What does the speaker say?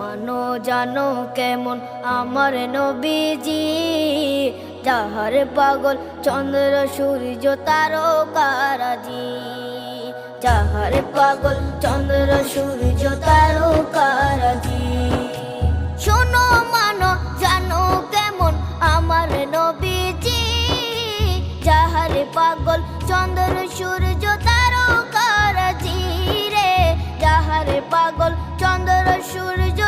মানো জানো কেমন আমার নবীজি, যাহার পাগল চন্দ্র সূর্য তারকারাজি, যাহার পাগল চন্দ্র সূর্য তারকারাজি। শোনো মানো জানো কেমন আমার নবীজি, যাহার পাগল চন্দ্র সূর্য তারকারাজি রে, যাহার পাগল চন্দ্র সূর্য